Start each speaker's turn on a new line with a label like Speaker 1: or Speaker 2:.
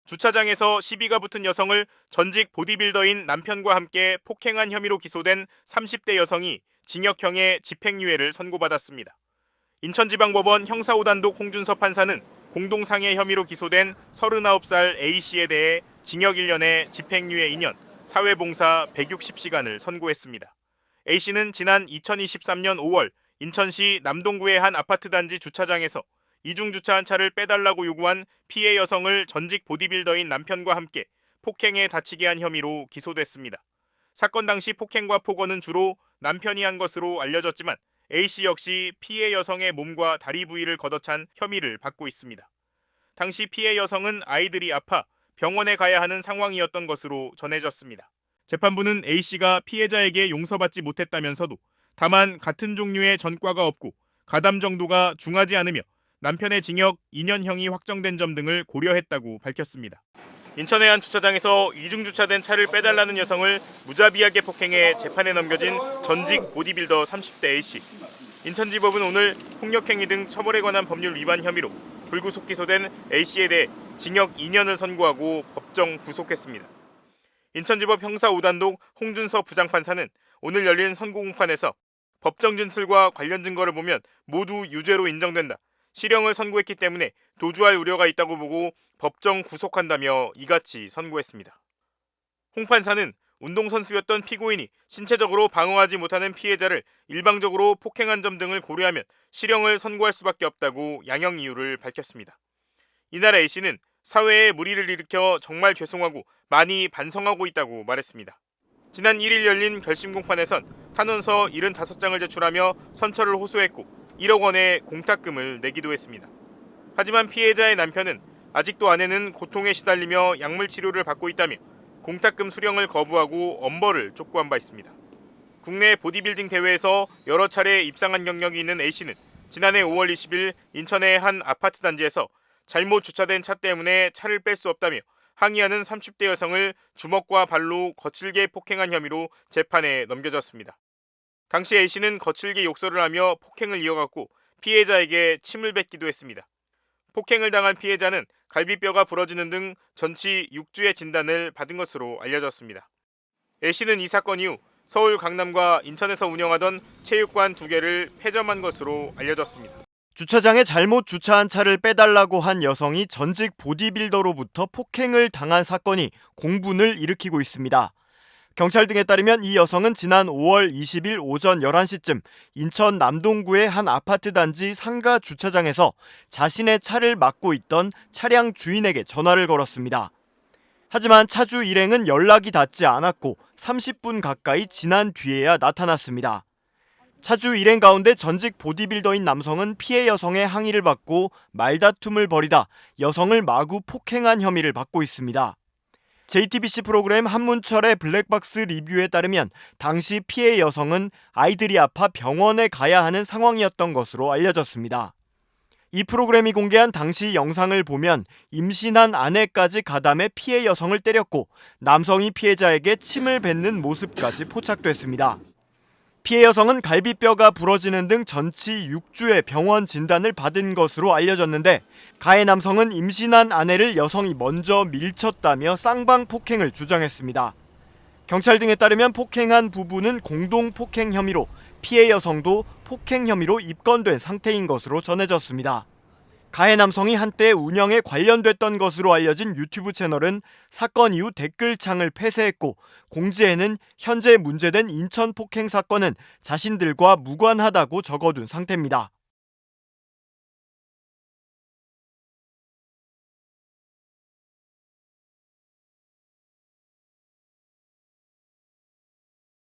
Speaker 1: 주차장에서 시비가 붙은 여성을 전직 보디빌더인 남편과 함께 폭행한 혐의로 기소된 30대 여성이 징역형의 집행유예를 선고받았습니다. 인천지방법원 형사5단독 홍준섭 판사는 공동상해 혐의로 기소된 39살 A씨에 대해 징역 1년에 집행유예 2년, 사회봉사 160시간을 선고했습니다. A씨는 지난 2023년 5월 인천시 남동구의 한 아파트 단지 주차장에서 이중주차한 차를 빼달라고 요구한 피해 여성을 전직 보디빌더인 남편과 함께 폭행해 다치게 한 혐의로 기소됐습니다. 사건 당시 폭행과 폭언은 주로 남편이 한 것으로 알려졌지만 A씨 역시 피해 여성의 몸과 다리 부위를 걷어찬 혐의를 받고 있습니다. 당시 피해 여성은 아이들이 아파 병원에 가야 하는 상황이었던 것으로 전해졌습니다. 재판부는 A씨가 피해자에게 용서받지 못했다면서도 다만 같은 종류의 전과가 없고 가담 정도가 중하지 않으며 남편의 징역 2년형이 확정된 점 등을 고려했다고 밝혔습니다. 인천의 한 주차장에서 이중주차된 차를 빼달라는 여성을 무자비하게 폭행해 재판에 넘겨진 전직 보디빌더 30대 A씨. 인천지법은 오늘 폭력행위 등 처벌에 관한 법률 위반 혐의로 불구속 기소된 A씨에 대해 징역 2년을 선고하고 법정 구속했습니다. 인천지법 형사5단독 홍준섭 부장판사는 오늘 열린 선고공판에서 법정 진술과 관련 증거를 보면 모두 유죄로 인정된다. 실형을 선고했기 때문에 도주할 우려가 있다고 보고 법정 구속한다며 이같이 선고했습니다. 홍 판사는 운동선수였던 피고인이 신체적으로 방어하지 못하는 피해자를 일방적으로 폭행한 점 등을 고려하면 실형을 선고할 수밖에 없다고 양형 이유를 밝혔습니다. 이날 A씨는 사회에 물의를 일으켜 정말 죄송하고 많이 반성하고 있다고 말했습니다. 지난 1일 열린 결심공판에선 탄원서 75장을 제출하며 선처를 호소했고 1억 원의 공탁금을 내기도 했습니다. 하지만 피해자의 남편은 아직도 아내는 고통에 시달리며 약물 치료를 받고 있다며 공탁금 수령을 거부하고 엄벌을 촉구한 바 있습니다. 국내 보디빌딩 대회에서 여러 차례 입상한 경력이 있는 A씨는 지난해 5월 20일 인천의 한 아파트 단지에서 잘못 주차된 차 때문에 차를 뺄 수 없다며 항의하는 30대 여성을 주먹과 발로 거칠게 폭행한 혐의로 재판에 넘겨졌습니다. 당시 A씨는 거칠게 욕설을 하며 폭행을 이어갔고 피해자에게 침을 뱉기도 했습니다. 폭행을 당한 피해자는 갈비뼈가 부러지는 등 전치 6주의 진단을 받은 것으로 알려졌습니다. A씨는 이 사건 이후 서울 강남과 인천에서 운영하던 체육관 2개를 폐점한 것으로 알려졌습니다.
Speaker 2: 주차장에 잘못 주차한 차를 빼달라고 한 여성이 전직 보디빌더로부터 폭행을 당한 사건이 공분을 일으키고 있습니다. 경찰 등에 따르면 이 여성은 지난 5월 20일 오전 11시쯤 인천 남동구의 한 아파트 단지 상가 주차장에서 자신의 차를 막고 있던 차량 주인에게 전화를 걸었습니다. 하지만 차주 일행은 연락이 닿지 않았고 30분 가까이 지난 뒤에야 나타났습니다. 차주 일행 가운데 전직 보디빌더인 남성은 피해 여성의 항의를 받고 말다툼을 벌이다 여성을 마구 폭행한 혐의를 받고 있습니다. JTBC 프로그램 한문철의 블랙박스 리뷰에 따르면 당시 피해 여성은 아이들이 아파 병원에 가야 하는 상황이었던 것으로 알려졌습니다. 이 프로그램이 공개한 당시 영상을 보면 임신한 아내까지 가담해 피해 여성을 때렸고 남성이 피해자에게 침을 뱉는 모습까지 포착됐습니다. 피해 여성은 갈비뼈가 부러지는 등 전치 6주의 병원 진단을 받은 것으로 알려졌는데 가해 남성은 임신한 아내를 여성이 먼저 밀쳤다며 쌍방 폭행을 주장했습니다. 경찰 등에 따르면 폭행한 부부는 공동 폭행 혐의로 피해 여성도 폭행 혐의로 입건된 상태인 것으로 전해졌습니다. 가해 남성이 한때 운영에 관련됐던 것으로 알려진 유튜브 채널은 사건 이후 댓글창을 폐쇄했고 공지에는 현재 문제된 인천 폭행 사건은 자신들과 무관하다고 적어둔 상태입니다.